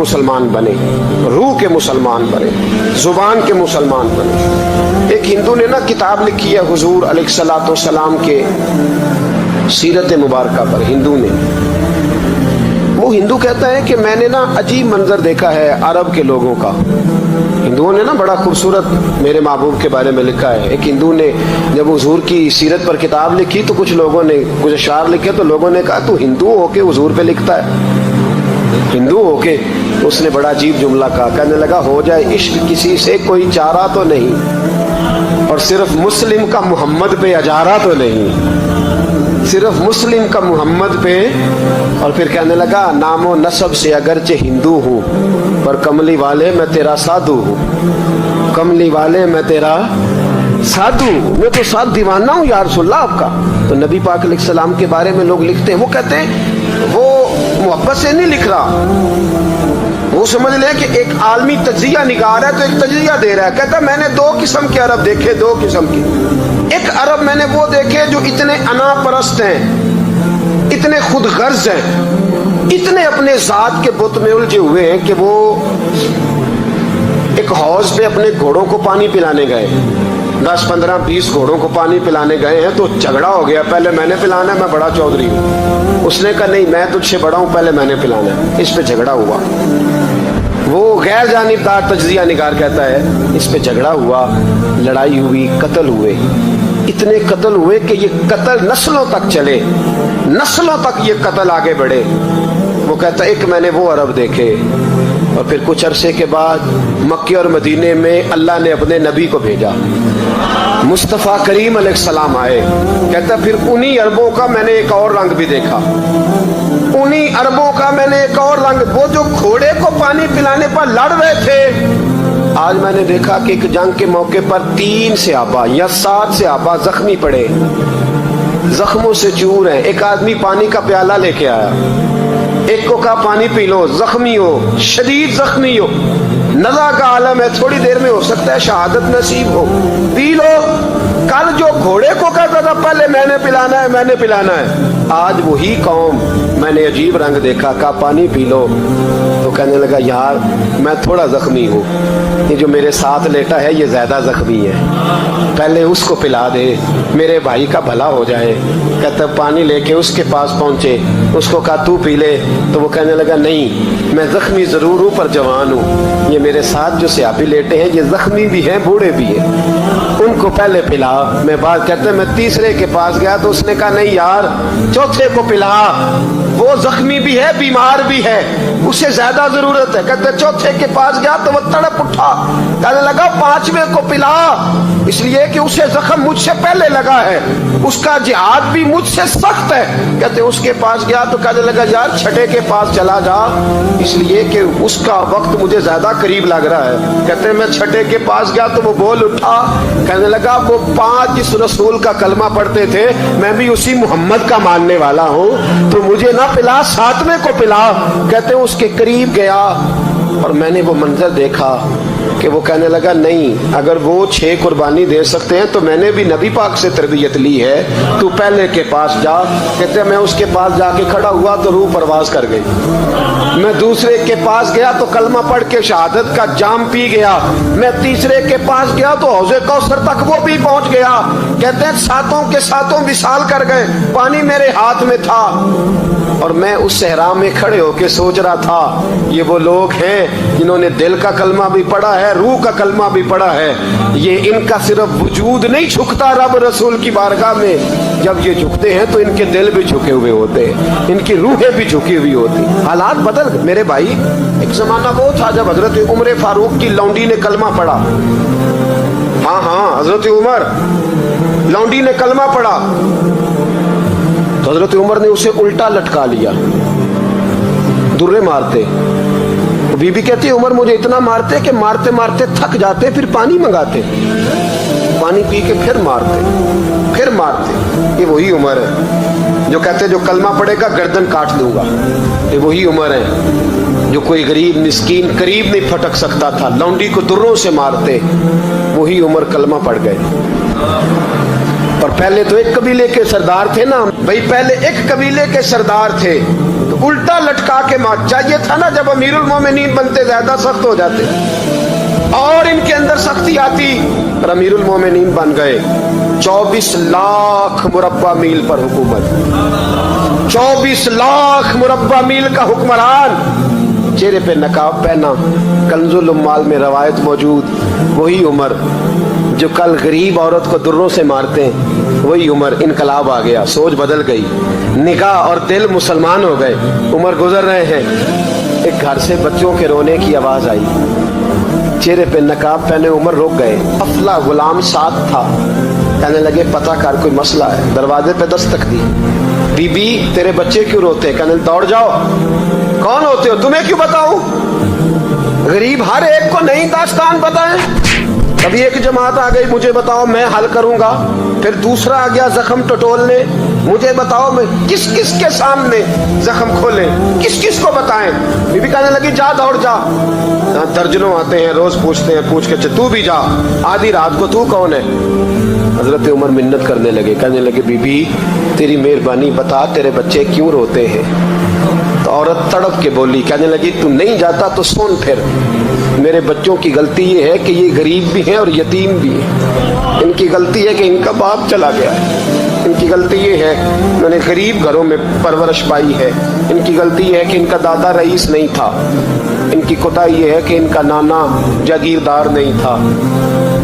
मुसलमान बने, रूह के मुसलमान बने, जुबान के मुसलमान बने। एक हिंदू ने ना किताब लिखी है हुजूर अलैहिस्सलातु वस्सलाम के सीरत मुबारका पर। हिंदू ने, वो हिंदू कहता है कि मैंने ना अजीब मंजर देखा है अरब के लोगों का। हिंदुओं ने ना बड़ा खूबसूरत मेरे महबूब के बारे में लिखा है। एक हिंदू ने जब हुजूर की सीरत पर किताब लिखी तो कुछ लोगों ने कुछ अशार लिखे, तो लोगों ने कहा तू हिंदू होके हुजूर पे लिखता है, हिंदू होके। उसने बड़ा अजीब जुमला कहा, कहने लगा हो जाए इश्क किसी से कोई चारा तो नहीं, और सिर्फ मुस्लिम का मोहम्मद पे अजारा तो नहीं, सिर्फ मुस्लिम का मोहम्मद पे। और फिर कहने लगा नामो नसब से अगरचे हिंदू हूँ, पर कमली वाले मैं तेरा साधु हूँ, कमली वाले मैं तेरा साधु, मैं तो साथ दीवाना हूँ या रसूलल्लाह आपका। तो नबी पाक अलैहिस्सलाम के बारे में लोग लिखते हैं, वो कहते हैं वो मोहब्बत से नहीं लिख रहा, वो समझ ले कि एक आलमी तज्जिया निगार है तो एक तज्जिया दे रहा है। कहता मैंने दो किस्म के अरब देखे, दो किस्म के। एक अरब मैंने वो देखे जो इतने अना परस्त हैं, इतने खुद गर्ज हैं, इतने अपने जात के बुत में उलझे हुए हैं कि वो एक हौज पे अपने घोड़ों को पानी पिलाने गए, 10, 15, 20 घोड़ों को पानी पिलाने गए हैं, तो झगड़ा हो गया, पहले मैंने पिलाना है, मैं बड़ा चौधरी हूँ। उसने कहा नहीं मैं तुझसे बड़ा हूँ, पहले मैंने पिलाना है। इस पे झगड़ा हुआ। वो गैर जानिबदार तज्जिया निगार कहता है इस पे झगड़ा हुआ, लड़ाई हुई, कत्ल हुए, इतने कत्ल हुए कि ये कत्ल नस्लों तक चले, नस्लों तक ये कत्ल आगे बढ़े। वो कहता एक मैंने वो अरब देखे। और फिर कुछ अरसे के बाद मक्के और मदीने में अल्लाह ने अपने नबी को भेजा, मुस्तफ़ा करीम अलैहिस्सलाम आए। कहता फिर उन्हीं अरबों का मैंने एक और रंग भी देखा, उन्हीं अरबों का मैंने एक और रंग, वो जो घोड़े को पानी पिलाने पर लड़ रहे थे, आज मैंने देखा कि एक जंग के मौके पर 3 सहाबा या 7 सहाबा जख्मी पड़े, जख्मों से चूर हैं। एक आदमी पानी का प्याला लेके आया, एक को कहा पानी पी लो, जख्मी हो, शदीद जख्मी हो, नज़ा का आलम है, थोड़ी देर में हो सकता है शहादत नसीब हो, पी लो। कल जो घोड़े को कहता था पहले मैंने पिलाना है, मैंने पिलाना है, आज वही कौम मैंने अजीब रंग देखा, कहा पानी पी लो। तो कहने लगा यार मैं थोड़ा जख्मी हूँ, ये जो मेरे साथ लेटा है ये ज्यादा जख्मी है, पहले उसको पिला दे, मेरे भाई का भला हो जाए। कहता पानी लेके उसके पास पहुंचे, उसको कहा तू पी ले। तो वो कहने लगा नहीं मैं जख्मी जरूर हूँ पर जवान हूँ, ये मेरे साथ जो सहाबी लेटे हैं ये जख्मी भी हैं, बूढ़े भी हैं, उनको पहले पिला। मैं बात कहते मैं तीसरे के पास गया तो उसने कहा नहीं यार चौथे को पिला, वो जख्मी भी है, बीमार भी है, उसे ज्यादा जरूरत है। कहते चौथे के पास गया तो वो तड़प उठा, कहने लगा 5वें को पिला, इसलिए कि उसे जख्म मुझसे पहले लगा है, उसका जिहाद भी मुझसे सख्त है। कहते उसके पास गया तो कहने लगा यार 6ठे के पास चला जा, इसलिए कि उसका वक्त मुझे ज्यादा करीब लग रहा है। कहते मैं 6ठे के पास गया तो वो बोल उठा, कहने लगा वो 5 जिस रसूल का कलमा पढ़ते थे मैं भी उसी मोहम्मद का मानने वाला हूँ, तो मुझे ना पिला 7वें को पिला। कहते उसके करीब गया और मैंने वो मंजर देखा कि वो कहने लगा नहीं अगर वो 6 कुर्बानी दे सकते हैं तो मैंने भी नबी पाक से तरबियत ली है, तू पहले के पास जा। कहते मैं उसके पास जाके खड़ा हुआ तो रूह परवाज कर गई। मैं दूसरे के पास गया तो कलमा पढ़ के शहादत का जाम पी गया। मैं तीसरे के पास गया तो हौज़े कौसर तक वो भी पहुंच गया। कहते हैं 7 के 7 विसाल कर गए, पानी मेरे हाथ में था और मैं उस सहरा में खड़े होके सोच रहा था ये वो लोग हैं जिन्होंने दिल का कलमा भी पढ़ा है, रूह का कलमा भी पढ़ा है, ये इनका सिर्फ वजूद नहीं झुकता रब रसूल की बारगाह में, जब ये झुकते हैं तो इनके दिल भी झुके हुए होते हैं, इनकी रूहें भी झुकी हुई होती। हालात बदल गए मेरे भाई। एक जमाना वो था जब हजरत उमर फारूक की लौंडी ने कलमा पढ़ा, हाँ हजरत उमर लौंडी ने कलमा पढ़ा तो हजरत उमर ने उसे उल्टा लटका लिया, दुर्रे मारते। बीबी कहती है उमर मुझे इतना मारते कि मारते मारते थक जाते, फिर पानी मंगाते, पानी पी के फिर मारते। ये वही उमर है जो कहते जो कलमा पड़ेगा गर्दन काट दूंगा, ये वही उमर है जो कोई गरीब मिस्कीन करीब नहीं फटक सकता था, लौंडी को दुर्रों से मारते, वही उमर कलमा पड़ गए। और पहले तो एक कबीले के सरदार थे ना भाई, पहले एक कबीले के सरदार थे, तो उल्टा लटका के मार, चाहिए था ना जब अमीरुल मोमिनीन बनते ज्यादा सख्त हो जाते और इनके अंदर सख्ती आती, पर अमीरुल मोमिनीन बन गए। 24 लाख मुरब्बा मील पर हुकूमत, 24 लाख मुरब्बा मील का हुक्मरान, चेहरे पे नकाब पहना। कंजुल उम्माल में रवायत मौजूद, वही उमर जो कल गरीब औरत को दुर्रों से मारते हैं, वही उमर। इनकलाब आ गया, सोच बदल गई, निगाह और दिल मुसलमान हो गए। उमर गुजर रहे हैं, एक घर से बच्चों के रोने की आवाज आई, चेहरे पे नकाब पहने उमर रुक गए। अफला गुलाम साथ था, कहने लगे पता कर कोई मसला है। दरवाजे पे दस्तक दी, बीबी तेरे बच्चे क्यों रोते? कहने दौड़ जाओ, कौन होते हो, तुम्हें क्यों बताऊं? गरीब हर एक को नहीं दास्तान पता है। कभी एक जमात आ गई, मुझे बताओ मैं हल करूंगा। फिर दूसरा आ गया जख्म टटोलने, मुझे बताओ मैं किस किस के सामने जख्म खोले, किस किस को बताएं। बीबी कहने लगी जा दौड़ जा। दर्जनों आते हैं, रोज पूछते हैं, पूछ के तू भी जा, आधी रात को तू कौन है? हजरत उमर मिन्नत करने लगे, कहने लगे बीबी तेरी मेहरबानी बता तेरे बच्चे क्यों रोते हैं? तो औरत तड़प के बोली, कहने लगी तू नहीं जाता तो सुन, फिर मेरे बच्चों की गलती ये है कि ये गरीब भी हैं और यतीम भी हैं। इनकी गलती है कि इनका बाप चला गया है, इनकी गलती ये है मैंने गरीब घरों में परवरिश पाई है, इनकी गलती है कि इनका दादा रईस नहीं था, इनकी कोताही ये है कि इनका नाना जागीरदार नहीं था,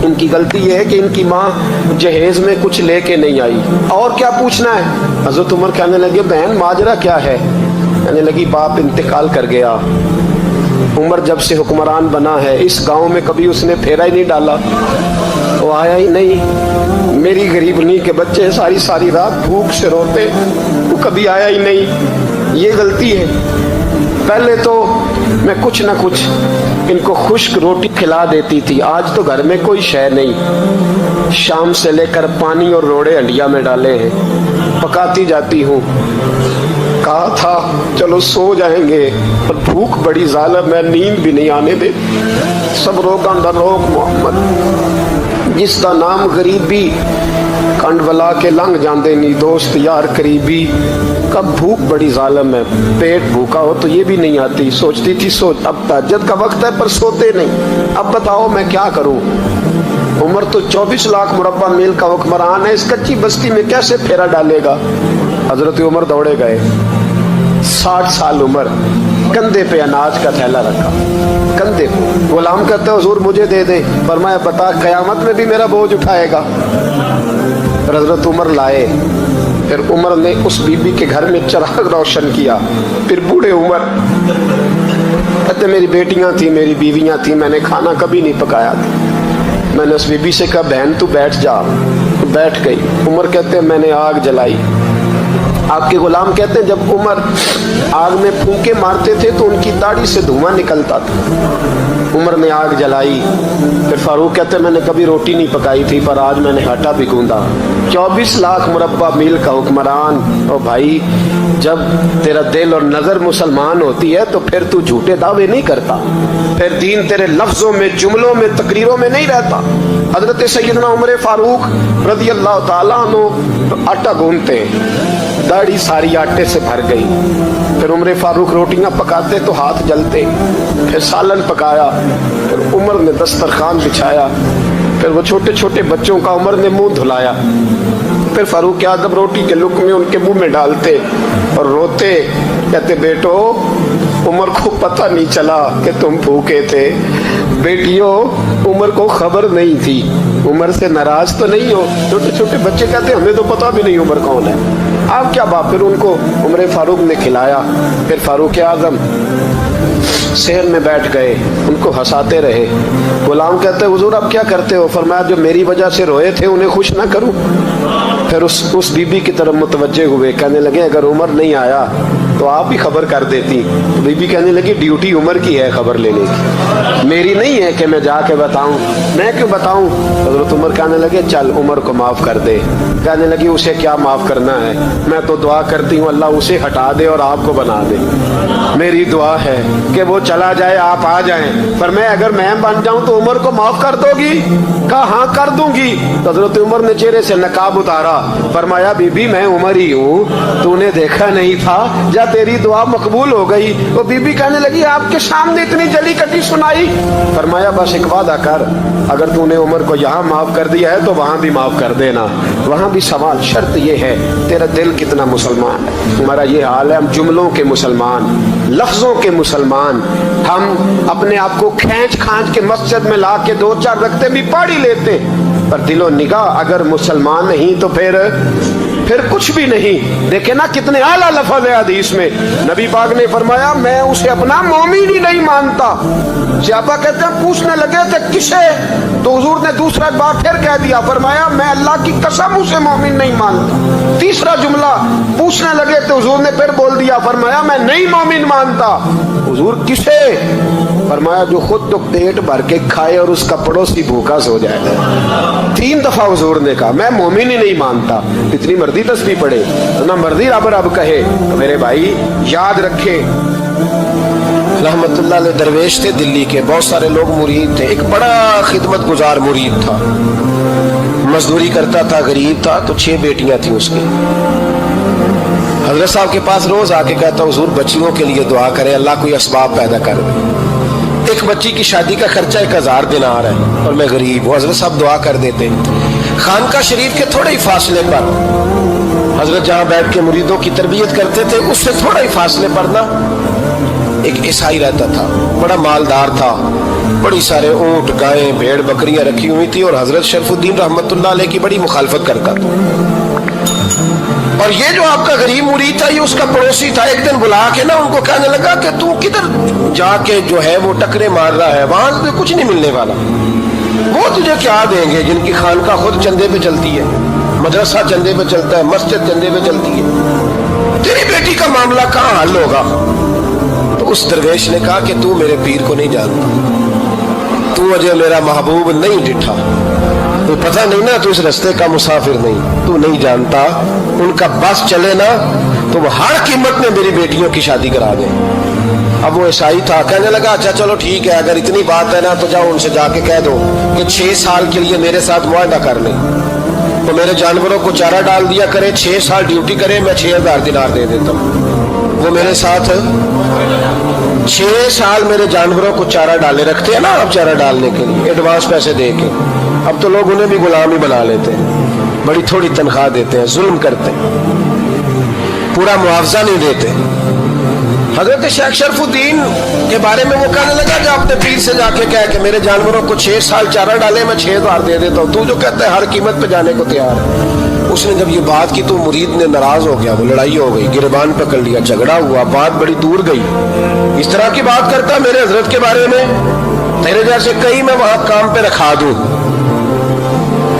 इनकी गलती ये है कि इनकी माँ जहेज में कुछ लेके नहीं आई। और क्या पूछना है? हजरत उमर कहने लगे बहन माजरा क्या है? कहने लगी बाप इंतकाल कर गया। उमर जब से हुक्मरान बना है इस गांव में कभी उसने फेरा ही नहीं डाला, वो आया ही नहीं। मेरी गरीबनी के बच्चे सारी सारी रात भूख से रोते, वो कभी आया ही नहीं। ये गलती है। पहले तो मैं कुछ ना कुछ इनको खुश्क रोटी खिला देती थी, आज तो घर में कोई शय नहीं। शाम से लेकर पानी और रोड़े हंडिया में डाले हैं, पकाती जाती हूँ। कहा था चलो सो जाएंगे, पर भूख बड़ी जालिम है, नींद भी नहीं आने दे। सब रोक अंदर रोक मोहम्मद, जिसका नाम गरीबी कंड वला के लंघ जाते नहीं दोस्त यार करीबी। कब भूख बड़ी जालिम है, पेट भूखा हो तो ये भी नहीं आती। सोचती थी सो, अब तहज्जुद का वक्त है पर सोते नहीं। अब बताओ मैं क्या करूं? उमर तो 24 लाख मुरब्बा मील का हुक्मरान है, इस कच्ची बस्ती में कैसे फेरा डालेगा? हजरत उमर दौड़े गए, 60 साल उम्र, कंधे पे अनाज का थैला रखा, कंधे पे। गुलाम कहते हुजूर मुझे दे दे, फरमाया बता कयामत में भी मेरा बोझ उठाएगा? हजरत उमर लाए, फिर उमर ने उस बीबी के घर में चिराग रोशन किया। फिर बूढ़े उमर कहते मेरी बेटियां थी, मेरी बीवियां थी, मैंने खाना कभी नहीं पकाया था। मैंने उस बीबी से कहा बहन तू बैठ जा, तो बैठ गई। उमर कहते मैंने आग जलाई। आपके गुलाम कहते हैं जब उमर आग में फूंके मारते थे तो उनकी दाढ़ी से धुआं निकलता था। उमर ने आग जलाई। फिर फारूक कहते मैंने कभी रोटी नहीं पकाई थी, पर आज मैंने आटा भी गूंदा। 24 लाख मुरब्बा मील का हुक्मरान। और भाई जब तेरा दिल और नजर मुसलमान होती है तो फिर तू झूठे दावे नहीं करता, फिर दीन तेरे लफ्जों में, जुमलों में, तकरीरों में नहीं रहता। हजरत सैयदना उमर फारूक रज़ी अल्लाह ताला अन्हु आटा गूंदते, दाढ़ी सारी आटे से भर गई। फिर उमर फारूक रोटियां पकाते तो हाथ जलते। फिर सालन पकाया, फिर उमर ने दस्तरखान बिछाया, फिर वो छोटे छोटे बच्चों का उमर ने मुंह धुलाया। फिर फारूक आज़म रोटी के लुक़्मे उनके मुंह में डालते और रोते, कहते बेटो उमर को पता नहीं चला कि तुम भूखे थे। बेटियों उमर को खबर नहीं थी, उमर से नाराज तो नहीं हो? छोटे छोटे बच्चे कहते हमें तो पता भी नहीं उमर कौन है, आप क्या बाप? फिर उनको उमर फारूक ने खिलाया। फिर फारूक आज़म शहर में बैठ गए, उनको हंसाते रहे। गुलाम कहते हुजूर अब क्या करते हो? फरमाया जो मेरी वजह से रोए थे उन्हें खुश ना करूं? फिर उस बीबी की तरफ मुतवज्जे हुए, कहने लगे अगर उमर नहीं आया तो आप ही खबर कर देती। तो बीबी कहने लगी ड्यूटी उमर की है खबर लेने की, मेरी नहीं है कि मैं जाके बताऊं। मैं क्यों बताऊं? हजरत उमर कहने लगे चल उमर को माफ कर दे। कहने लगी उसे क्या माफ करना है, मैं तो दुआ करती हूँ अल्लाह उसे हटा दे और आपको बना दे। मेरी दुआ है कि वो चला जाए आप आ जाएं, पर मैं अगर मैं बन जाऊं तो उमर को माफ कर दोगी? कहा हाँ कर दूंगी। तो हजरत उमर ने चेहरे से नकाब उतारा, फरमाया बीबी मैं उमर ही हूँ, तूने देखा नहीं था? जा तेरी दुआ मकबूल हो गई। वो बीबी कहने लगी आपके सामने इतनी जली कटी सुनाई। फरमाया बस एक वादा कर, अगर तूने उमर को यहाँ माफ कर दिया है तो वहाँ भी माफ कर देना। वहाँ भी सवाल शर्त ये है तेरा दिल कितना मुसलमान है। हमारा ये हाल है, हम जुमलों के मुसलमान, लफ्जों के मुसलमान, हम अपने आप को खींच खांच के मस्जिद में ला के 2-4 रखते भी पढ़ ही लेते, पर दिलो निगाह अगर मुसलमान नहीं तो फिर कुछ भी नहीं। देखे ना कितने आला लफ्ज है हदीस में। नबी पाक ने फरमाया मैं उसे अपना मोमिन ही नहीं मानता। सहाबा कहते हैं पूछने लगे थे किसे, तो हुजूर ने दूसरा बार फिर कह दिया, फरमाया मैं अल्लाह की कसम उसे मोमिन नहीं मानता। तीसरा जुमला पूछने लगे तो हुजूर ने फिर बोल दिया, फरमाया मैं नहीं मोमिन मानता। हुजूर किसे? फरमाया जो खुद तो पेट भर के खाए और उसका पड़ोसी भूखा सो जाए। 3 दफा हुजूर ने कहा मैं मोमिन ही नहीं मानता। इतनी मर्जी तस्बीह पढ़े ना मर्जी रब रब कहे, तो मेरे भाई याद रखे रहमतुल्लाह अलैह दरवेश थे दिल्ली के, बहुत सारे लोग मुरीद थे। एक बड़ा खिदमत गुजार मुरीद था, मजदूरी करता था, गरीब था, तो 6 बेटियां थी उसकी। हजरत साहब के पास रोज आके कहता हुजूर बच्चियों के लिए दुआ करें, अल्लाह कोई असबाब पैदा कर दे। एक बच्ची की शादी का खर्चा 1000 दिनार है और मैं गरीब हूँ। हजरत साहब दुआ कर देते। खानका शरीफ के थोड़े ही फासले पर हजरत जहाँ बैठ के मुरीदों की तरबियत करते थे, उससे थोड़ा ही फासले पर ना एक ईसाई रहता था, बड़ा मालदार था, बड़ी सारे ऊंट गायें भेड़ बकरियां रखी हुई थी, और हजरत शरफुद्दीन रहमतुल्लाह अलैह की बड़ी मुखालफत करता था। और ये जो आपका गरीब मुरीद था ये उसका पड़ोसी था। एक दिन बुला के ना उनको कहने लगा कि तू किधर जाके जो है वो टकरे मार रहा है, वहां तुझे कुछ नहीं मिलने वाला। वो तुझे क्या देंगे जिनकी खानका खुद चंदे पे चलती है, मदरसा चंदे पे चलता है, मस्जिद चंदे पे चलती है, तेरी बेटी का मामला कहाँ हल होगा? तो उस दरवेश ने कहा कि तू मेरे पीर को नहीं जानता, तू अजय मेरा महबूब नहीं डिठा, तो पता नहीं ना, तू इस रास्ते का मुसाफिर नहीं, तू नहीं जानता। उनका बस चले ना तो वो हर कीमत में मेरी बेटियों की शादी करा दे। अब वो ईसाई था, कहने लगा अच्छा चलो ठीक है, अगर इतनी बात है ना तो जाओ उनसे जाके कह दो कि 6 साल के लिए मेरे साथ मुआहदा कर ले, तो मेरे जानवरों को चारा डाल दिया करे, 6 साल ड्यूटी करे, मैं 6000 दिनार दे देता हूँ। वो मेरे साथ 6 साल मेरे जानवरों को चारा डाले रखते हैं ना, अब चारा डालने के लिए एडवांस पैसे दे के। अब तो लोग उन्हें भी गुलाम ही बना लेते हैं, बड़ी थोड़ी तनख्वाह देते हैं, जुल्म करते हैं, पूरा मुआवजा नहीं देते। हजरत शेख शरफुद्दीन के बारे में वो कहने लगा कि अपने पीर से जाके कह के मेरे जानवरों को 6 साल चारा डाले, मैं 6000 दे देता हूँ, तू जो कहता है हर कीमत पे जाने को तैयार है। उसने जब ये बात की तो मुरीद ने नाराज हो गया, वो लड़ाई हो गई, गिरबान पकड़ लिया, झगड़ा हुआ, बात बड़ी दूर गई। इस तरह की बात करता मेरे हजरत के बारे में, तेरे जैसे कई मैं वहां काम पे रखा दूं।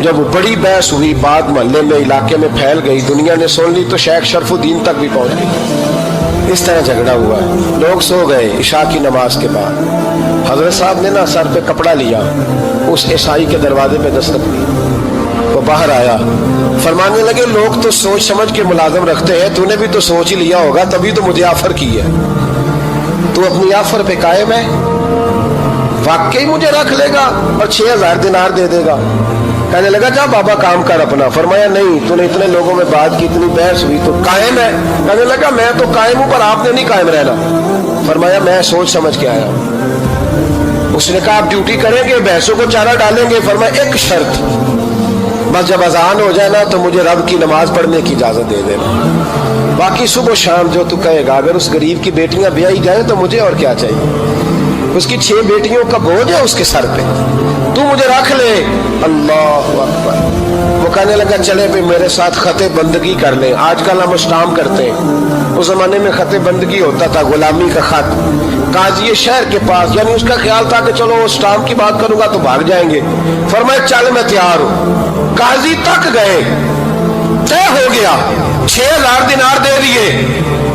जब बड़ी बहस हुई, बात मोहल्ले में इलाके में फैल गई, दुनिया ने सुन ली, तो शेख शरफुद्दीन तक भी पहुंच गई। इस तरह झगड़ा हुआ है। लोग सो गए इशा की नमाज के बाद। हजरत साहब ने ना सर पे कपड़ा लिया, उस ईसाई के दरवाजे पे दस्तक दी, वो बाहर आया, फरमाने लगे लोग तो सोच समझ के मुलाजम रखते हैं, तूने भी तो सोच ही लिया होगा, तभी तो मुझे ऑफर की है। तू अपनी ऑफर पे कायम है, वाकई मुझे रख लेगा और 6000 दिनार दे देगा? कहने लगा जा बाबा काम कर अपना। फरमाया नहीं, तूने इतने लोगों में बात की, इतनी बहस हुई, तो कायम है? कहने लगा मैं तो कायम हूं, पर आपने नहीं कायम रहना। फरमाया मैं सोच समझ के आया। उसने कहा आप ड्यूटी करेंगे, भैंसों को चारा डालेंगे? फरमाया एक शर्त, बस जब अजान हो जाए ना तो मुझे रब की नमाज पढ़ने की इजाजत दे देना, बाकी सुबह शाम जो तू कहेगा। अगर उस गरीब की बेटियां ब्याही जाए तो मुझे और क्या चाहिए? उसकी 6 बेटियों का बोझ है उसके सर पे, तू मुझे रख ले। अल्लाह अकबर। वो कहने लगा चले भाई मेरे साथ खते बंदगी कर ले। आजकल हम स्टाम्प करते हैं, उस जमाने में खते बंदगी होता था, गुलामी का खत, काजी शहर के पास। यानी उसका ख्याल था कि चलो स्टाम्प की बात करूंगा तो भाग जाएंगे। फरमाया चल मैं तैयार हूं। काजी तक गए, तय हो गया, 6000 दिनार दे दिए।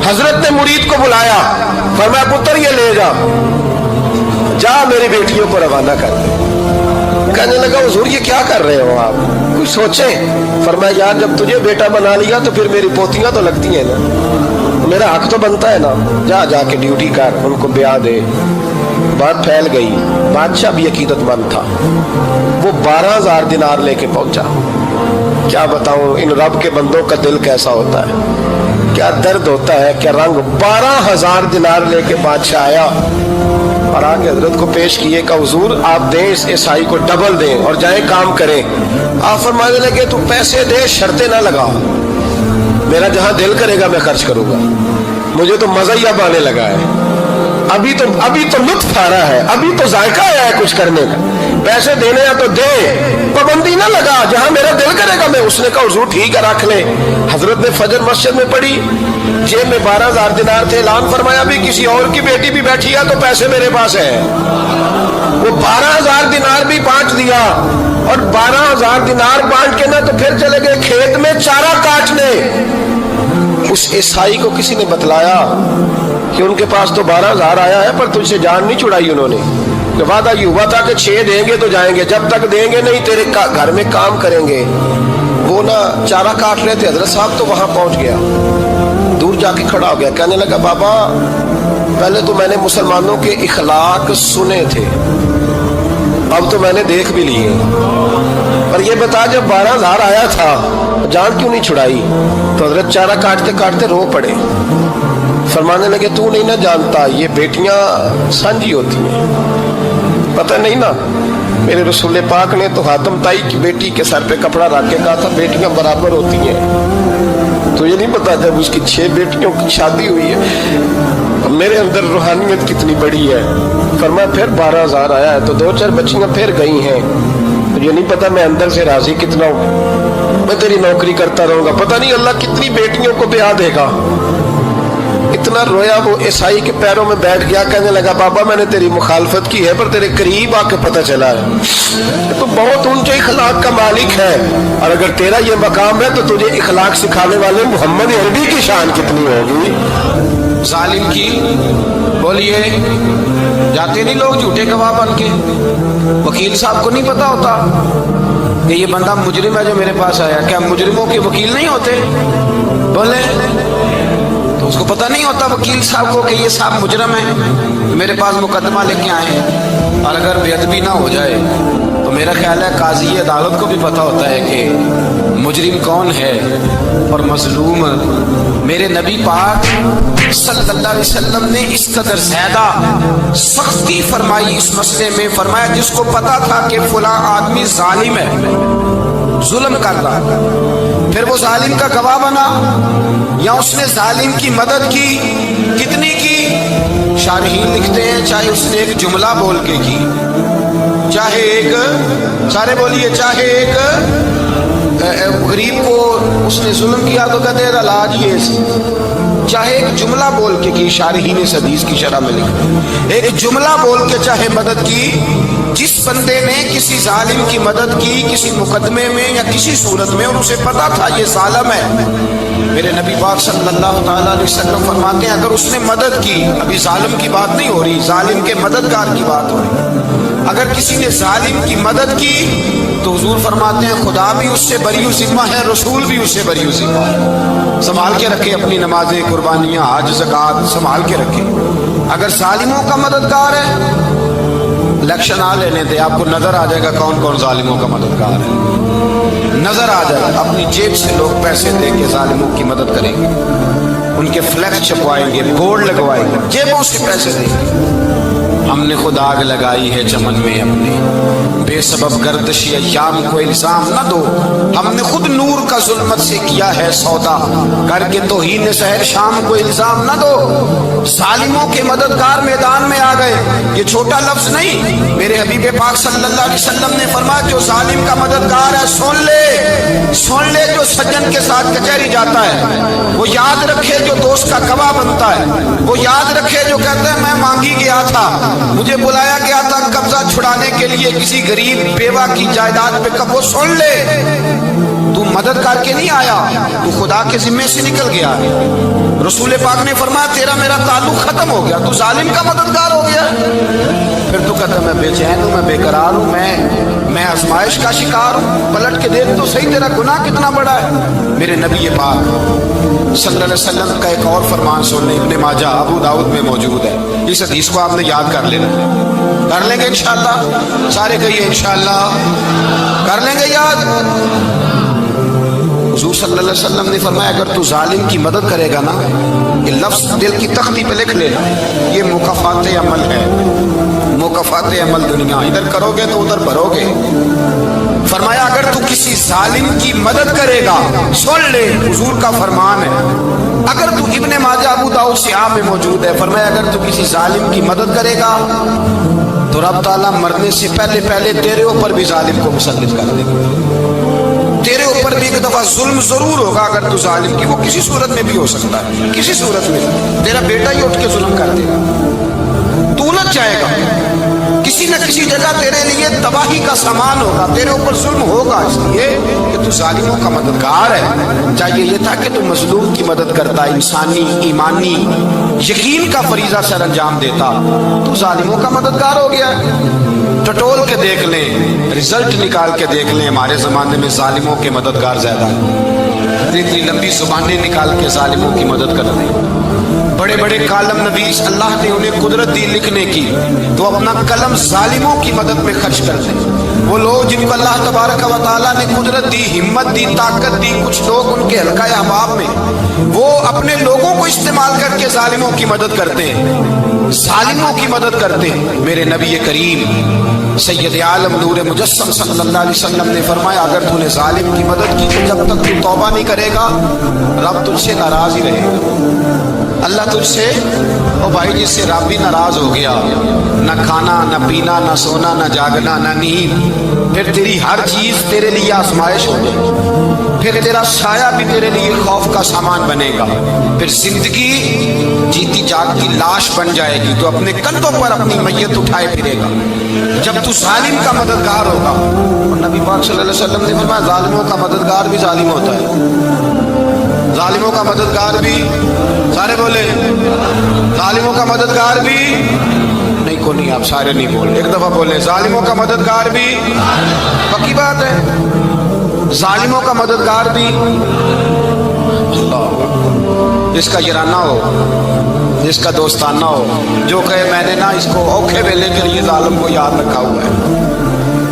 हजरत ने मुरीद को बुलाया, फरमाया पुत्र ये ले जा मेरी बेटियों को रवाना कर दे। कहने लगा हुजूर ये क्या कर रहे हो आप, कुछ सोचे? फरमाया यार जब तुझे बेटा बना लिया तो फिर मेरी पोतियां तो लगती हैं ना, मेरा हक तो बनता है ना, जा जाके ड्यूटी कर, उनको ब्याह दे। बात फैल गई। बादशाह भी अकीदतमंद था, वो 12000 दिनार लेके पहुंचा। क्या बताऊं इन रब के बंदों का दिल कैसा होता है। کیا درد ہوتا ہے، کیا رنگ. 12,000 دینار لے کے بادشاہ آیا اور آگے حضرت کو پیش کیے کہ حضور آپ دیں اس عیسائی کو ڈبل دیں اور جائیں کام کریں. آپ فرمانے لگے تو پیسے دے، شرطیں نہ لگا، میرا جہاں دل کرے گا میں خرچ کروں گا، مجھے تو مزہ ہی اب آنے لگا ہے، ابھی تو لطف آ رہا ہے، ابھی تو ذائقہ آیا ہے کچھ کرنے کا، پیسے دینے ہیں تو دے، پابندی نہ لگا، جہاں میرا دل کرے گا میں. اس نے کہا حضور ٹھیک ہے رکھ لیں. حضرت نے فجر مسجد میں پڑھی، جیب میں 12,000 دینار تھے، اعلان فرمایا بھی کسی اور کی بیٹی بھی بیٹھی ہے تو پیسے میرے پاس ہے. وہ 12,000 دینار بھی بانٹ دیا، اور 12,000 دینار بانٹ کے نہ تو پھر چلے گئے کھیت میں چارہ کاٹنے. اس عیسائی کو کسی نے بتلایا کہ ان کے پاس تو 12,000 آیا ہے پر تجھ سے جان نہیں چھڑائی انہوں نے، کہ وعدہ یہ ہوا تھا کہ 6 دیں گے تو جائیں گے، جب تک دیں گے نہیں تیرے گھر میں کام کریں گے. وہ نا چارہ کاٹ رہے تھے، حضرت صاحب تو وہاں پہنچ گیا، دور جا کے کھڑا ہو گیا، کہنے لگا بابا پہلے تو میں نے مسلمانوں کے اخلاق سنے تھے، اب تو میں نے دیکھ بھی لیے، پر یہ بتا جب 12,000 آیا تھا جان کیوں نہیں چھڑائی؟ تو حضرت چارہ کاٹتے کاٹتے رو پڑے، فرمانے لگے تو نہیں نہ جانتا یہ بیٹیاں سانجھی ہوتی ہیں، پتہ نہیں نا. میرے رسول پاک نے تو حاتم تائی کی بیٹی کے سر پہ کپڑا رکھ کے کہا تھا بیٹیاں برابر ہوتی ہیں، تو یہ نہیں پتا جب اس کی 6 بیٹیوں کی شادی ہوئی ہے میرے اندر روحانیت کتنی بڑی ہے. فرمایا پھر 12,000 آیا ہے تو 2-4 بچیاں پھر گئی ہیں، یہ نہیں پتا میں اندر سے راضی کتنا ہوں، میں تیری نوکری کرتا رہوں گا، پتہ نہیں اللہ کتنی بیٹیوں کو بیاہ دے گا. اتنا رویا وہ عیسائی کے پیروں میں بیٹھ گیا، کہنے لگا بابا میں نے تیری مخالفت کی ہے پر تیرے قریب آ کے پتہ چلا ہے تو بہت اونچے اخلاق کا مالک ہے، اور اگر تیرا یہ مقام ہے تو تجھے اخلاق سکھانے والے محمد عربی کی شان کتنی ہوگی. ظالم کی بولیے جاتے نہیں لوگ جھوٹے گواہ بن کے، وکیل صاحب کو نہیں پتا ہوتا کہ یہ بندہ مجرم ہے جو میرے پاس آیا، کیا مجرموں کے وکیل نہیں ہوتے؟ بولے تو اس کو پتہ نہیں ہوتا وکیل صاحب کو کہ یہ صاحب مجرم ہے میرے پاس مقدمہ لے کے آئے ہیں، اور اگر بے ادبی نہ ہو جائے تو میرا خیال ہے قاضی عدالت کو بھی پتہ ہوتا ہے کہ مجرم کون ہے اور مظلوم. میرے نبی پاک صلی اللہ علیہ وسلم نے اس قدر زیادہ سختی فرمائی اس مسئلے میں، فرمایا جس کو پتا تھا کہ فلاں آدمی ظالم ہے، ظلم کر رہا، پھر وہ ظالم کا گواہ بنا یا اس نے ظالم کی مدد کی، کتنی کی؟ شارحین لکھتے ہیں چاہے اس نے ایک جملہ بول کے کی، چاہے ایک، سارے بولیے، چاہے ایک غریب کو اس نے ظلم کیا تو کہتے ہیں علاج یہ سی، چاہے ایک جملہ بول کے کی، شارحین اس حدیث کی شرح میں لکھتے ہیں ایک جملہ بول کے چاہے مدد کی. جس بندے نے کسی ظالم کی مدد کی کسی مقدمے میں یا کسی صورت میں اور اسے پتا تھا یہ ظالم ہے، میرے نبی پاک صلی اللہ تعالیٰ علیہ وسلم فرماتے ہیں اگر اس نے مدد کی، ابھی ظالم کی بات نہیں ہو رہی، ظالم کے مددگار کی بات ہو رہی، اگر کسی نے ظالم کی مدد کی تو حضور فرماتے ہیں خدا بھی اس سے بری و ذمہ ہے، رسول بھی اس سے بری و ذمہ ہے. سنبھال کے رکھے اپنی نمازیں، قربانیاں، حج، زکوٰۃ سنبھال کے رکھے. اگر ظالموں کا مددگار ہے، الیکشن آ لینے دے، آپ کو نظر آ جائے گا کون کون ظالموں کا مددگار ہے، نظر آ جائے گا. اپنی جیب سے لوگ پیسے دے کے ظالموں کی مدد کریں گے، ان کے فلیکس چھپوائیں گے، بورڈ لگوائیں گے، جیبوں سے پیسے دیں گے. ہم نے خود آگ لگائی ہے چمن میں اپنے، بے سبب گردشی ایام کو الزام نہ دو، ہم نے خود نور کا ظلمت سے کیا ہے سودا، کر کے توہین سحر شام کو الزام نہ دو. ظالموں کے مددگار میدان میں آ گئے، یہ چھوٹا لفظ نہیں، میرے حبیب پاک صلی اللہ علیہ وسلم نے فرمایا جو ظالم کا مددگار ہے سن لے جو سجن کے ساتھ کچہری جاتا ہے، وہ یاد رکھے جو دوست کا گواہ بنتا ہے، وہ یاد رکھے جو کہتا ہے میں مانگی گیا تھا، مجھے بلایا گیا تھا قبضہ چھڑانے کے لیے کسی غریب بیوہ کی جائیداد پہ، کب وہ سن لے تو مدد کر کے نہیں آیا، تو خدا کے ذمے سے نکل گیا. رسول پاک نے فرمایا تیرا میرا تعلق ختم ہو گیا، تو ظالم کا مددگار ہو گیا. پھر تو کہتا میں بے چین ہوں، میں بے قرار ہوں، میں آزمائش کا شکار ہوں. پلٹ کے دیکھ تو صحیح تیرا گناہ کتنا بڑا ہے. میرے نبی پاک صلی اللہ علیہ وسلم کا ایک اور فرمان سننے، ابن ماجہ ابو داؤد میں موجود ہے، اس حدیث کو آپ نے یاد کر لینا. کر لیں گے انشاءاللہ، سارے کہیے انشاءاللہ کر لیں گے یاد. حضور صلی اللہ علیہ وسلم نے فرمایا اگر تو ظالم کی مدد کرے گا نا، یہ لفظ دل کی تختی پہ لکھ لینا، یہ مکافات عمل ہے، مکافات عمل دنیا، ادھر کرو گے تو ادھر بھرو گے۔ فرمایا اگر تو کسی ظالم کی مدد کرے گا، سن لے حضور کا فرمان ہے، اگر تو ابن ماجہ ابو داؤد صحاح میں موجود ہے، فرمایا اگر تو کسی ظالم کی مدد کرے گا تو رب تعالیٰ مرنے سے پہلے پہلے تیرے اوپر بھی ظالم کو مسلط کر دے گا، تیرے اوپر بھی ایک دفعہ ظلم ضرور ہوگا اگر تو ظالم کی، وہ کسی صورت میں بھی ہو سکتا ہے، کسی صورت میں تیرا بیٹا ہی اٹھ کے ظلم کر دے گا، تو الجھ جائے گا، کسی نہ کسی جگہ تیرے لیے تباہی کا سامان ہوگا، تیرے اوپر ظلم ہوگا، اس لیے کہ تو ظالموں کا مددگار ہے۔ چاہیے یہ تھا کہ تو مظلوم کی مدد کرتا، انسانی ایمانی یقین کا فریضہ سر انجام دیتا، تو ظالموں کا مددگار ہو گیا۔ ٹٹول کے دیکھ لیں، رزلٹ نکال کے دیکھ لیں، ہمارے زمانے میں ظالموں کے مددگار زیادہ ہیں، اتنی لمبی زبانیں نکال کے ظالموں کی مدد کر دیں، بڑے بڑے کالم نویس اللہ نے انہیں قدرت دی لکھنے کی، تو اپنا قلم ظالموں کی مدد میں خرچ کر دیں۔ وہ لوگ جن کو اللہ تبارک و تعالیٰ نے قدرت دی، ہمت دی، طاقت دی، کچھ لوگ ان کے حلقہ احباب میں وہ اپنے لوگوں کو استعمال کر کے ظالموں کی مدد کرتے ہیں، ظالموں کی مدد کرتے ہیں۔ میرے نبی کریم سید عالم نور مجسم صلی اللہ علیہ وسلم نے فرمایا اگر تو نے ظالم کی مدد کی تو جب تک تو توبہ نہیں کرے گا رب تجھ سے ناراض ہی رہے گا، اللہ تجھ سے، او بھائی جس سے رب بھی ناراض ہو گیا، نہ کھانا نہ پینا نہ سونا نہ جاگنا نہ نیند، پھر تیری ہر چیز تیرے لیے آزمائش ہو جائے گی، پھر تیرا سایہ بھی تیرے لیے خوف کا سامان بنے گا، پھر زندگی جیتی جاگتی لاش بن جائے گی، تو اپنے کندھوں پر اپنی میت اٹھائے پھرے گا جب تو ظالم کا مددگار ہوگا۔ اور نبی پاک صلی اللہ علیہ وسلم نے فرمایا ظالموں کا مددگار بھی ظالم ہوتا ہے، ظالموں کا مددگار بھی، سارے بولے ظالموں کا مددگار بھی، نہیں کو نہیں، آپ سارے نہیں بولے، ایک دفعہ بولے ظالموں کا مددگار بھی، پکی بات ہے، ظالموں کا مددگار بھی۔ اللہ، جس کا یارانہ ہو، جس کا دوستانہ ہو، جو کہے میں نے نا اس کو اوکھے ویلے کے لیے ظالم کو یاد رکھا ہوا ہے،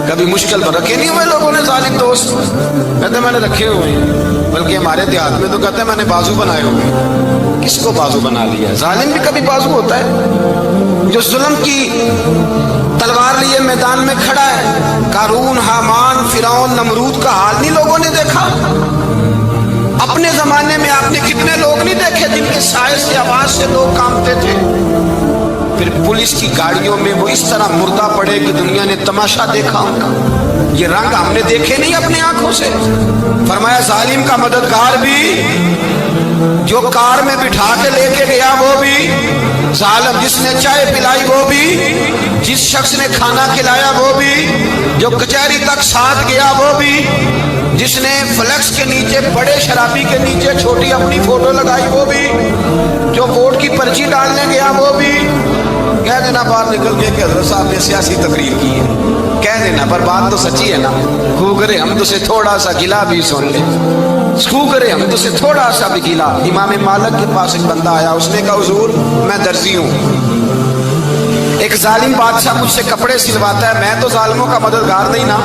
کبھی مشکل پر رکھے نہیں ہوئے لوگوں نے ظالم دوست، کہتے میں نے رکھے ہوئے ہیں، بلکہ ہمارے دیہات میں تو کہتے ہیں میں نے بازو بنائے ہوئے، کس کو بازو بنا لیا؟ ظالم بھی کبھی بازو ہوتا ہے، جو ظلم کی تلوار لیے میدان میں کھڑا ہے۔ قارون، حامان، فرعون، نمرود کا حال نہیں لوگوں نے دیکھا؟ اپنے زمانے میں آپ نے کتنے لوگ نہیں دیکھے جن کے سائے سے، آواز سے لوگ کانپتے تھے؟ پھر پولیس کی گاڑیوں میں وہ اس طرح مردہ پڑے کہ دنیا نے تماشا دیکھا ان کا، یہ رنگ ہم نے دیکھے نہیں اپنے آنکھوں سے۔ فرمایا ظالم کا مددگار بھی، جو کار میں بٹھا کے لے کے گیا وہ بھی ظالم، جس نے چائے پلائی وہ بھی، جس شخص نے کھانا کھلایا وہ بھی، جو کچہری تک ساتھ گیا وہ بھی، جس نے فلیکس کے نیچے، بڑے شرابی کے نیچے چھوٹی اپنی فوٹو لگائی وہ بھی، جو ووٹ کی پرچی ڈالنے گیا وہ بھی۔ کہہ دینا باہر نکل کے کہ حضرت صاحب نے سیاسی تقریر کی ہے، کہہ دینا، پر بات تو سچی ہے نا، خو کرے ہم تو سے تھوڑا سا گلا بھی سن لے، خو کرے ہم تو سے تھوڑا سا بھی گلا۔ امام مالک کے پاس ایک بندہ آیا، اس نے کہا حضور میں درزی ہوں، ایک ظالم بادشاہ مجھ سے کپڑے سلواتا ہے، میں تو ظالموں کا مددگار نہیں نا،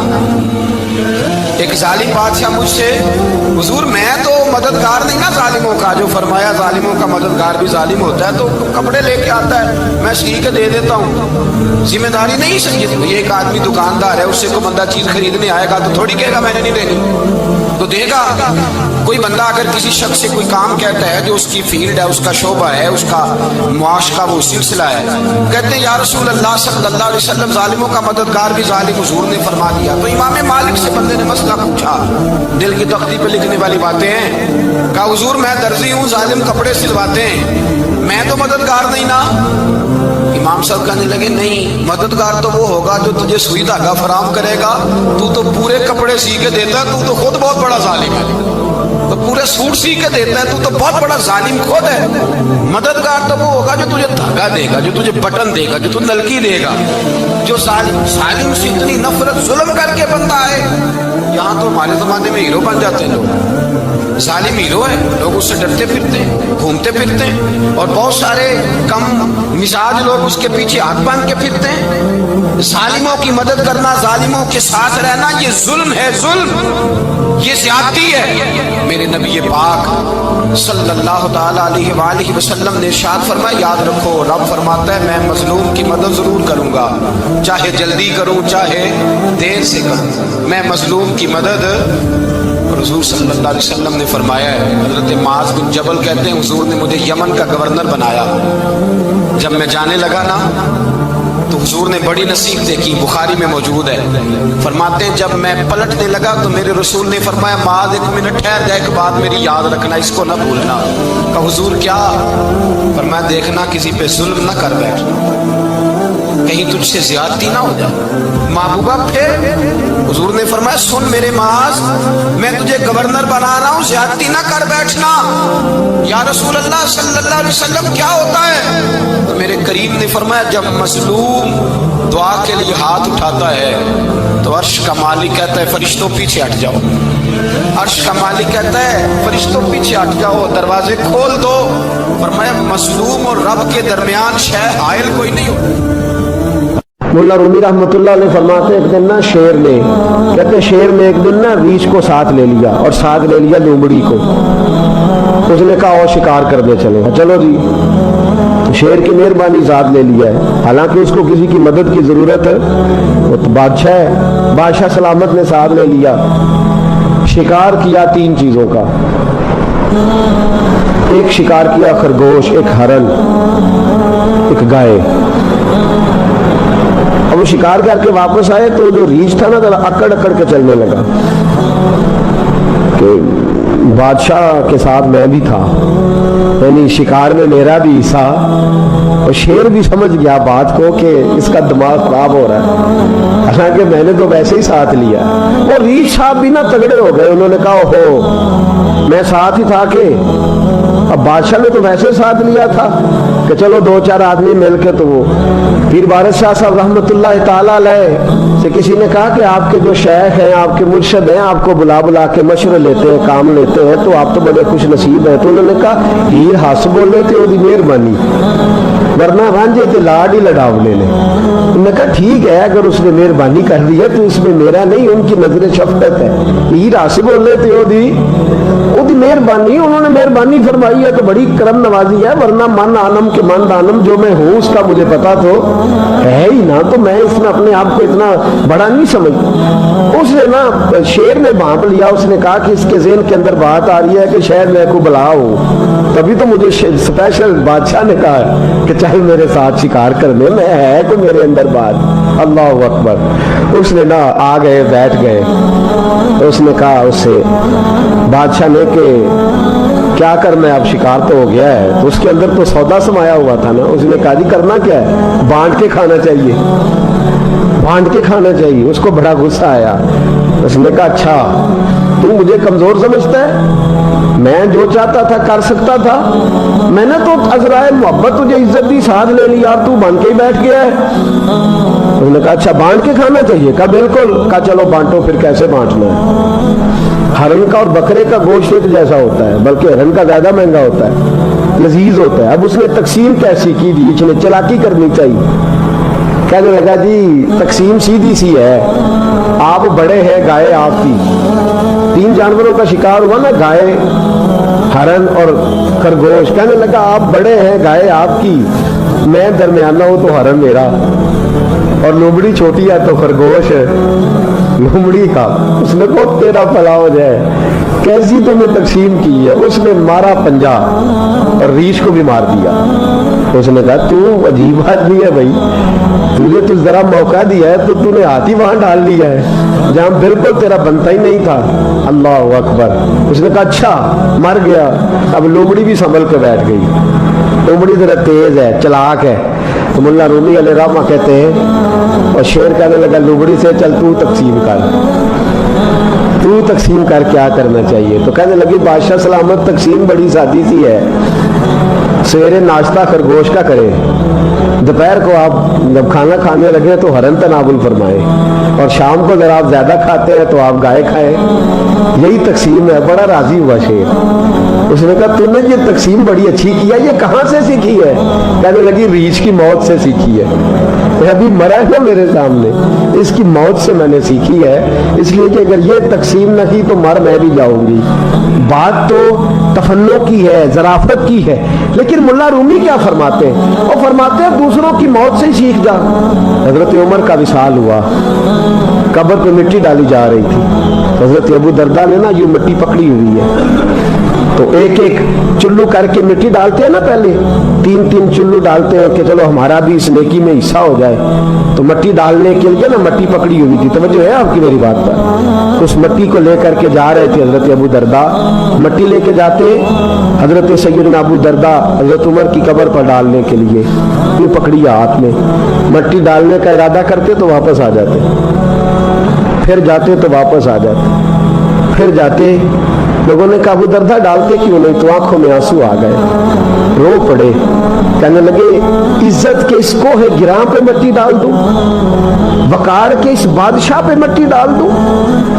ایک ظالم بادشاہ مجھ سے، حضور میں تو مددگار نہیں نا ظالموں کا، جو فرمایا ظالموں کا مددگار بھی ظالم ہوتا ہے، تو کپڑے لے کے آتا ہے میں سی کے دے دیتا ہوں، ذمہ داری نہیں سمجھتی۔ یہ ایک آدمی دکاندار ہے، اس سے کوئی بندہ چیز خریدنے آئے گا تو تھوڑی کہے گا میں نے نہیں دینی، تو دے گا۔ کوئی بندہ اگر کسی شخص سے کوئی کام کہتا ہے جو اس کی فیلڈ ہے، اس کا شعبہ ہے، اس کا معاش کا وہ سلسلہ ہے، کہتے ہیں یا رسول اللہ صلی اللہ علیہ وسلم ظالموں کا مددگار بھی ظالم، حضور نے فرما دیا۔ تو امام مالک سے بندے نے مسئلہ پوچھا، دل کی تختی پہ لکھنے والی باتیں ہیں، کہا حضور میں درزی ہوں، ظالم کپڑے سلواتے ہیں، میں تو مددگار نہیں نا۔ امام صاحب کہنے لگے نہیں، مددگار تو وہ ہوگا جو تجھے سوئی دھاگا فراہم کرے گا، تو پورے کپڑے سی کے دیتا ہے، تو خود بہت بڑا ظالم ہے، تو پورے سوٹ سی کے دیتا ہے، تو بہت بڑا ظالم خود ہے۔ مددگار تو وہ ہوگا جو تجھے دھاگا دے گا، جو تجھے بٹن دے گا، جو تجھے نلکی دے گا، جو ظالم سے اتنی نفرت ظلم کر کے بنتا ہے۔ یہاں تو ہمارے زمانے میں ہیرو بن جاتے ہیں لوگ، ظالم ہیرو ہے، لوگ اس سے ڈرتے پھرتے ہیں، گھومتے پھرتے ہیں، اور بہت سارے کم مزاج لوگ اس کے پیچھے ہاتھ باندھ کے پھرتے ہیں۔ जालिमों की मदद करना, जालिमों के साथ रहना, ये जुल्म है, जुल्म, ये ज्यादती है। मेरे नबी पाक सल्लल्लाहु ताला अलैहि वसल्लम ने इरशाद फरमाया, याद रखो, रब फरमाता है मैं मजलूम की मदद जरूर करूंगा, चाहे जल्दी करूं चाहे देर से करूं, मैं मजलूम की मदद। हुजूर सल्लल्लाहु अलैहि वसल्लम ने फरमाया है, हजरत मुआज बिन जबल कहते हैं हुजूर ने मुझे यमन का गवर्नर बनाया। जब मैं जाने लगा ना तो हुजूर ने बड़ी नसीहत देखी, बुखारी में मौजूद है। फरमाते हैं जब मैं पलटने लगा तो मेरे रसूल ने फरमाया माद 1 मिनट ठहर जा, एक बात मेरी याद रखना, इसको ना भूलना। कहा हुजूर क्या? फरमाया देखना किसी पे जुल्म ना कर बैठ, कहीं तुझसे ज्यादती ना हो जाए। महबूबा फिर हुजूर ने फरमाया सुन मेरे माज, मैं तुझे गवर्नर बना रहा हूं, ज्यादती ना कर बैठना। या रसूल अल्लाह सल्लल्लाहु अलैहि वसल्लम क्या होता है? तो मेरे करीम ने फरमाया जब मजलूम दुआ के लिए हाथ उठाता है तो अर्श का मालिक कहता है फरिश्तों पीछे हट जाओ। अर्श का मालिक कहता है फरिश्तों पीछे हट जाओ, दरवाजे खोल दो। फरमाया मजलूम और रब के दरमियान शह हायल कोई नहीं हो। मुल्ला रूमी रहमतुल्लाह ने फरमाते एक दिन ना शेर ने, कहते शेर ने एक दिन ना रीछ को साथ ले लिया और साथ ले लिया लोमड़ी को। उसने कहा और शिकार करने चले। चलो जी, शेर की मेहरबानी साथ ले लिया है, हालांकि उसको किसी की मदद की जरूरत है, वो तो बादशाह है, बादशाह सलामत ने साथ ले लिया। शिकार किया 3 चीजों का, एक शिकार किया खरगोश, एक हरन, एक गाय। अब वो शिकार करके वापस आए तो जो रीछ था ना जरा अकड़ अकड़ के चलने लगा कि बादशाह के साथ मैं भी था, यानी शिकार में मेरा भी हिस्सा। और शेर भी समझ गया बात को कि इसका दिमाग खराब हो रहा है, हालांकि मैंने तो वैसे ही साथ लिया। और रीछ साहब भी ना तगड़े हो गए, उन्होंने कहा ओहो मैं साथ ही था के, अब बादशाह ने तो वैसे साथ लिया था कि चलो 2-4 आदमी मिलके। तो वो पीर वारिस शाह साहब रहमतुल्लाह ताला अलैह से किसी ने कहा कि आपके जो शेख हैं, आपके मुर्शद हैं, आपको बुला बुला के मशवरे लेते हैं, काम लेते हैं, तो आप तो बड़े खुश नसीब हैं। तो उन्होंने कहा हीर हस बोले थे ओदी मेहरबानी, वरना रांझे ते लाड ही लड़ाव ले ले। उन्होंने कहा ठीक है अगर उसने मेहरबानी कर दी है तो इसमें मेरा नहीं, उनकी नजर शफकत है। हीर हस बोले थे ओदी मेहरबानी, उन्होंने मेहरबानी फरमाई है तो बड़ी करम नवाजी है, वरना मन आनम के मन दानम जो मैं हूँ उसका मुझे पता तो है ही ना, तो मैं इसमें अपने आप को इतना बड़ा नहीं समझता। उसने ना शेर ने भांप लिया, उसने कहा कि इसके ज़हन के अंदर बात आ रही है कि शायद मैं को बुलाओ, तभी तो मुझे स्पेशल बादशाह ने कहा कि चाहे मेरे साथ शिकार कर ले, मैं है तो मेरे अंदर बात। अल्लाह अकबर। उसने ना आ गए बैठ गए, तो उसने कहा उससे बादशाह ने कि क्या करना है, अब शिकार तो हो गया है। तो उसके अंदर तो सौदा समाया हुआ था ना, उसने कहा जी करना क्या है, बांट के खाना चाहिए, बांट के खाना चाहिए। उसको बड़ा गुस्सा आया, उसने कहा अच्छा तू मुझे कमजोर समझता है, मैं जो चाहता था कर सकता था, मैंने तो अजराए मोहब्बत तुझे इज्जत दी साथ ले ली, आप तू बन के ही बैठ गया है। उसने कहा अच्छा बांट के खाना चाहिए, कहा बिल्कुल। कहा चलो बांटो, फिर कैसे बांटना है। हरन का और बकरे का गोश्त एक जैसा होता है, बल्कि हरन का ज्यादा महंगा होता है, लजीज होता है। अब उसने तकसीम कैसी की थी, इसने चालाकी करनी चाहिए। कहने लगा जी तकसीम सीधी सी है, आप बड़े हैं, गाय आपकी, 3 जानवरों का शिकार हुआ ना, गाय हरन और खरगोश। कहने लगा आप बड़े हैं, गाय आपकी, मैं दरमियाना हूं तो हरन मेरा, और लोमड़ी छोटी है तो खरगोश लोमड़ी का। उसने कहा तेरा भला हो जाए, कैसी तुमने तकसीम की है। उसने मारा पंजा और रीछ को भी मार दिया। उसने कहा तू अजीब आदमी है भाई, तुझे तो जरा मौका दिया है तो तूने हाथ ही वहां डाल लिया है जहां बिल्कुल तेरा बनता ही नहीं था। अल्लाह अकबर। उसने कहा अच्छा मर गया। अब लोमड़ी भी संभल के बैठ गई। लोमड़ी जरा तेज है, चलाक है। तो मुल्ला रूमी अलैहि रहमा कहते हैं, और शेर कहने लगा लोमड़ी से चल तू तकसीम कर, तू तकसीम कर क्या करना चाहिए। तो कहने लगी बादशाह सलामत तकसीम बड़ी सादी सी है, सवेरे नाश्ता खरगोश का करें, दोपहर को आप जब खाना खाने लगे तो हरन तनावुल फरमाए, और शाम को अगर आप ज्यादा खाते हैं तो आप गाय खाएं। यही तकसीम है। बड़ा राजी हुआ शेर। उसने कहा तूने ये तकसीम बड़ी अच्छी की है, ये कहाँ से सीखी है? कहने लगी रीछ की मौत से सीखी है। अभी मरा है ना मेरे सामने, इसकी मौत से मैंने सीखी है, इसलिए कि अगर ये तकसीम न की तो मर मैं भी जाऊंगी। बात तो तफन्नो की है, जराफत की है, लेकिन मुल्ला रूमी क्या फरमाते हैं? वो फरमाते हैं दूसरों की मौत से ही सीख जा। हजरत उमर का विसाल हुआ, कब्र पे मिट्टी डाली जा रही थी। हजरत अबू दरदा ने ना यूं मिट्टी पकड़ी हुई है, तो एक एक चुल्लू करके मिट्टी डालते हैं ना, पहले 3-3 चुल्लू डालते हैं कि चलो हमारा भी इस नेकी में हिस्सा हो जाए। तो मिट्टी डालने के लिए ना मिट्टी पकड़ी हुई थी। तवज्जो है आपकी मेरी बात पर? उस मिट्टी को लेकर के जा रहे थे हजरत अबू दरदा। मिट्टी लेके जाते हजरत सैयदना अबू दरदा हजरत उमर की कब्र पर डालने के लिए, ये पकड़ी हाथ में, मिट्टी डालने का इरादा करते तो वापस आ जाते, फिर जाते तो वापस आ जाते, फिर जाते। लोगों ने कहा अबू दरदा डालते क्यों नहीं? तो आंखों में आंसू आ गए, रो पड़े, कहने लगे इज्जत के इसको है गिरा पे मिट्टी डाल दूं, वकार के इस बादशाह पे मिट्टी डाल दूं?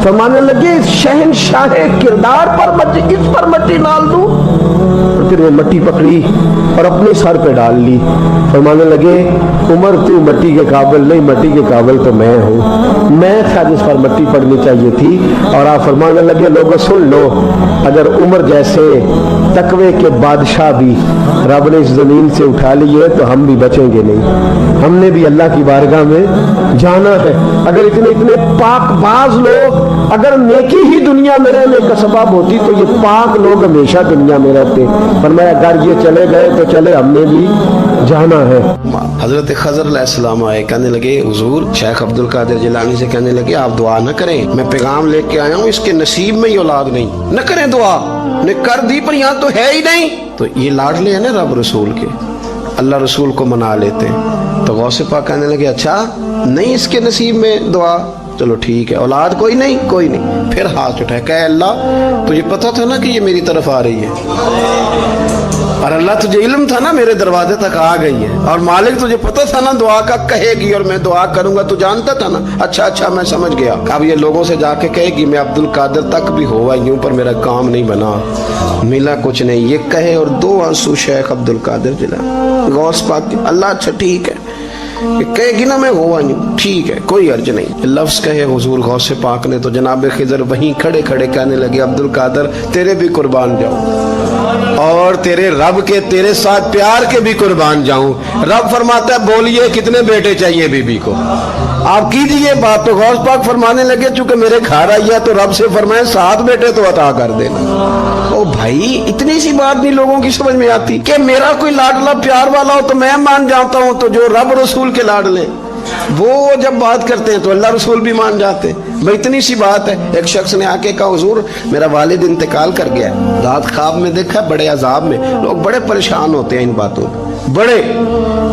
फरमाने लगे शहनशाह किरदार पर इस पर मिट्टी डाल दूं? और फिर वो मिट्टी पकड़ी और अपने सर पे डाल ली। फरमाने लगे उमर तू मिट्टी के काबिल नहीं, मिट्टी के काबिल तो मैं हूँ, मैं था जिस पर मिट्टी पड़नी चाहिए थी। और आप फरमाने लगे लोगों सुन लो, अगर उमर जैसे तकवे के बादशाह भी रब ने इस जमीन से उठा लिए तो हम भी बचेंगे नहीं, हमने भी अल्लाह की बारगाह में जाना है। अगर इतने इतने पाकबाज लोग अगर नेकी ही दुनिया में रहने का सबब होती तो ये पाक लोग हमेशा दुनिया में रहते। फरमाया अगर ये चले गए तो चले, हमने भी जाना है। हजरत खजर अलैहिस्सलाम आए, कहने लगे हुजूर, शेख अब्दुल कादिर जिलानी से कहने लगे आप दुआ न करें, मैं पैगाम लेके आया हूँ, इसके नसीब में ये औलाद नहीं, न करें दुआ। ने कर दी पर यहाँ तो है ही नहीं। तो ये लाडले हैं ना रब रसूल के, अल्लाह रसूल को मना लेते हैं। तो गौसे पाक कहने लगे अच्छा नहीं इसके नसीब में दुआ, चलो ठीक है, औलाद कोई नहीं, कोई नहीं। फिर हाथ उठाए, कहे अल्लाह तुझे पता था ना कि ये मेरी तरफ आ रही है, और अल्लाह तुझे इल्म था ना मेरे दरवाजे तक आ गई है, और मालिक तुझे पता था ना दुआ का कहेगी और मैं दुआ करूंगा, तू जानता था ना। अच्छा मैं समझ गया। अब ये लोगों से जाके कहेगी मैं अब्दुल कादिर तक भी हुआ यूं पर मेरा काम नहीं बना, मिला कुछ नहीं, ये कहे और 2 आंसू शेख अब्दुल कादिर जिलानी गौस पाक की। अल्लाह अच्छा ठीक है, कहेगी ना मैं हुआ यूं, ठीक है कोई अर्ज नहीं। लफ्ज कहे हुजूर गौसे पाक ने तो जनाब खिजर वहीं खड़े खड़े कहने लगे अब्दुल कादिर तेरे भी कुर्बान जाऊं, और तेरे रब के तेरे साथ प्यार के भी कुर्बान जाऊं। रब फरमाता है बोलिए कितने बेटे चाहिए बीबी को, आप कीजिए बात। तो गौस पाक फरमाने लगे चूंकि मेरे घर आई है तो रब से फरमाए 7 बेटे तो अता कर देना। ओ भाई इतनी सी बात नहीं लोगों की समझ में आती कि मेरा कोई लाडला प्यार वाला हो तो मैं मान जाता हूं, तो जो रब रसूल के लाडले वो जब बात करते हैं तो अल्लाह रसूल भी मान जाते हैं। भाई इतनी सी बात है। एक शख्स ने आके कहा हुजूर मेरा वालिद इंतकाल कर गया, रात ख्वाब में देखा बड़े अजाब में। लोग बड़े परेशान होते हैं इन बातों बड़े,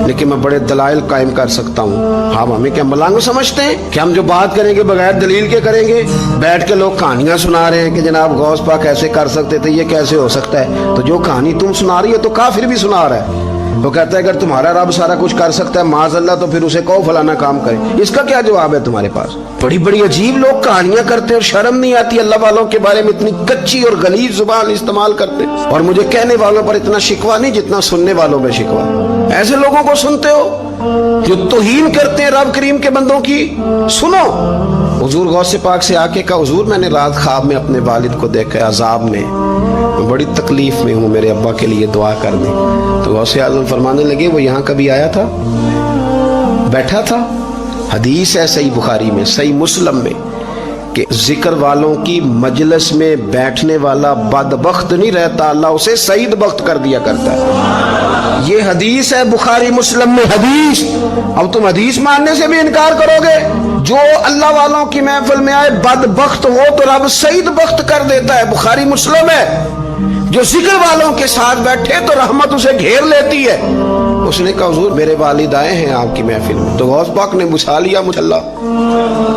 लेकिन मैं बड़े दलाइल कायम कर सकता हूँ। हाँ हमें क्या मलांग समझते हैं कि हम जो बात करेंगे बगैर दलील के करेंगे? बैठ के लोग कहानियां सुना रहे हैं कि जनाब गौस पाक ऐसे कर सकते थे, ये कैसे हो सकता है। तो जो कहानी तुम सुना रही हो तो काफिर भी सुना रहा है। वो कहता है अगर तुम्हारा रब सारा कुछ कर सकता है माज़अल्लाह तो फिर उसे कहो फलाना काम करे। इसका क्या जवाब है तुम्हारे पास? बड़ी बड़ी अजीब लोग कहानियां करते हैं और शर्म नहीं आती अल्लाह वालों के बारे में इतनी कच्ची और गलीज जुबान इस्तेमाल करते। और मुझे कहने वालों पर इतना शिकवा नहीं जितना सुनने वालों में शिकवा। ऐसे लोगों को सुनते हो जो तौहीन करते हैं रब करीम के बंदों की। सुनो हुजूर गौसे पाक से आके कहा हुजूर मैंने रात ख्वाब में अपने वालिद को देखा अजाब में, मैं बड़ी तकलीफ में हूँ, मेरे अब्बा के लिए दुआ कर दें। तो गौसे आज़म फरमाने लगे वो यहाँ कभी आया था, बैठा था। हदीस है सही बुखारी में सही मुस्लिम में कि जिक्र वालों की मजलिस में बैठने वाला बदबख्त नहीं रहता, अल्लाह उसे सईद बख्त कर दिया करता है। ये हदीस है बुखारी मुस्लिम में हदीस। अब तुम हदीस मानने से भी इनकार करोगे? जो अल्लाह वालों की महफिल में आए बदबख्त हो तो रब सईद बख्त कर देता है, बुखारी मुस्लिम है। जो जिक्र वालों के साथ बैठे तो रहमत उसे घेर लेती है। اس نے کہا حضور میرے والد آئے ہیں آپ کی محفل میں. تو غوث پاک نے بچھا لیا مچھلا,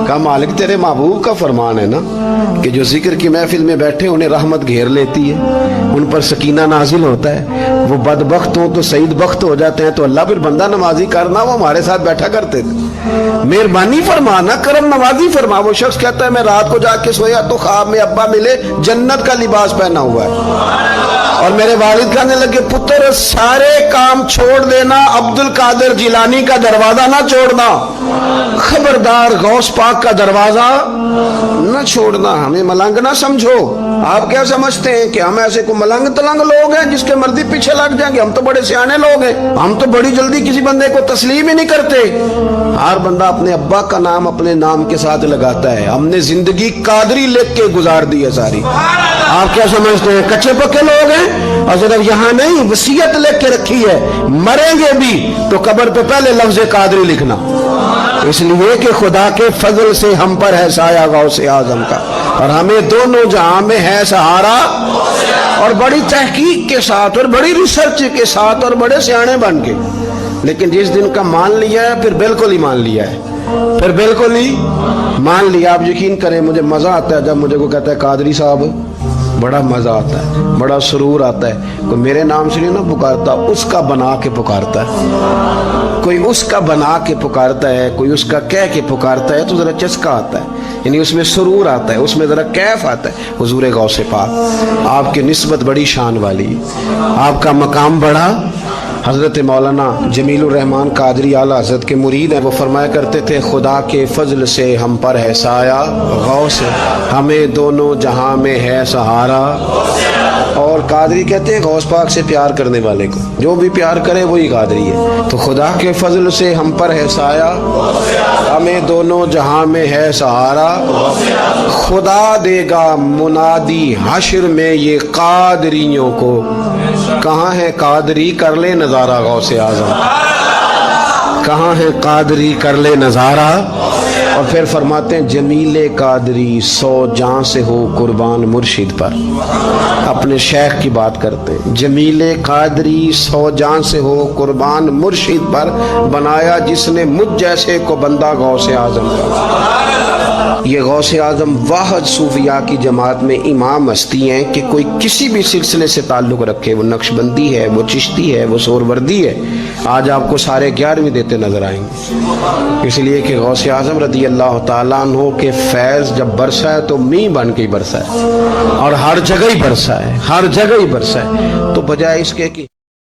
کہا مالک تیرے محبوب کا فرمان ہے نا کہ جو ذکر کی محفل میں بیٹھے انہیں رحمت گھیر لیتی ہے, ان پر سکینہ نازل ہوتا ہے, وہ بدبخت ہوں تو سعید بخت ہو جاتے ہیں. تو اللہ پھر بندہ نمازی کرنا, وہ ہمارے ساتھ بیٹھا کرتے تھے. مہربانی فرمانا, کرم نوازی فرما. وہ شخص کہتا ہے میں رات کو جا کے سویا تو خواب میں ابا ملے جنت کا لباس پہنا ہوا ہے, اور میرے والد کہنے لگے پتر سارے کام چھوڑ دینا, عبد القادر جیلانی کا دروازہ نہ چھوڑنا, خبردار غوث پاک کا دروازہ نہ چھوڑنا, ہمیں ملنگ نہ سمجھو. آپ کیا سمجھتے ہیں کہ ہم ایسے کو ملنگ تلنگ لوگ ہیں جس کے مرضی پیچھے لگ جائیں گے؟ ہم تو بڑے سیانے لوگ ہیں, ہم تو بڑی جلدی کسی بندے کو تسلیم ہی نہیں کرتے. ہر بندہ اپنے ابا کا نام اپنے نام کے ساتھ لگاتا ہے. ہم نے زندگی قادری لکھ کے گزار دی ہے ساری. آپ کیا سمجھتے ہیں کچے پکے لوگ ہیں؟ اور صرف یہاں نہیں, وصیت لکھ کے رکھی ہے مریں گے بھی تو قبر پہ پہلے لفظ قادری لکھنا, اس لیے کہ خدا کے فضل سے ہم پر ہے سایہ غوث اعظم کا, اور ہمیں دونوں جہاں میں ہے سہارا. اور بڑی تحقیق کے ساتھ اور بڑی ریسرچ کے ساتھ اور بڑے سیانے بن کے, لیکن جس دن کا مان لیا ہے پھر بالکل ہی مان لیا ہے, پھر بالکل ہی مان لیا. آپ یقین کریں مجھے مزہ آتا ہے جب مجھے کوئی کہتا ہے قادری صاحب, بڑا مزہ آتا ہے, بڑا سرور آتا ہے. کوئی میرے نام سے نہیں نا پکارتا, اس کا بنا کے پکارتا ہے. کوئی اس کا بنا کے پکارتا ہے, کوئی اس کا کہہ کے پکارتا ہے, تو ذرا چسکا آتا ہے, یعنی اس میں سرور آتا ہے, اس میں ذرا کیف آتا ہے. حضور غوث پاک آپ کی نسبت بڑی شان والی, آپ کا مقام بڑا. حضرت مولانا جمیل الرحمان قادری اعلیٰ حضرت کے مرید ہیں, وہ فرمایا کرتے تھے خدا کے فضل سے ہم پر ہے سایہ غوث, ہمیں دونوں جہاں میں ہے سہارا. اور قادری کہتے ہیں غوث پاک سے پیار کرنے والے کو, جو بھی پیار کرے وہی قادری ہے. تو خدا کے فضل سے ہم پر ہے سایہ, ہمیں دونوں جہاں میں ہے سہارا. خدا دے گا منادی حشر میں یہ قادریوں کو, کہاں ہے قادری کر لے نظارہ غوث اعظم, کہاں ہے قادری کر لے نظارہ. اور پھر فرماتے ہیں جمیل قادری 100 جان سے ہو قربان مرشد پر. اپنے شیخ کی بات کرتے ہیں, جمیل قادری 100 جان سے ہو قربان مرشد پر, بنایا جس نے مجھ جیسے کو بندہ غوث اعظم کا. یہ غوث اعظم واحد صوفیاء کی جماعت میں امام ہستی ہیں کہ کوئی کسی بھی سلسلے سے تعلق رکھے, وہ نقشبندی ہے, وہ چشتی ہے, وہ سہروردی ہے, آج آپ کو سارے 11ویں دیتے نظر آئیں گے. اس لیے کہ غوث اعظم رضی اللہ تعالیٰ عنہ کے فیض جب برسا ہے تو می بن کے ہی برسا ہے, اور ہر جگہ ہی برسا ہے, ہر جگہ ہی برسا ہے. تو بجائے اس کے کہ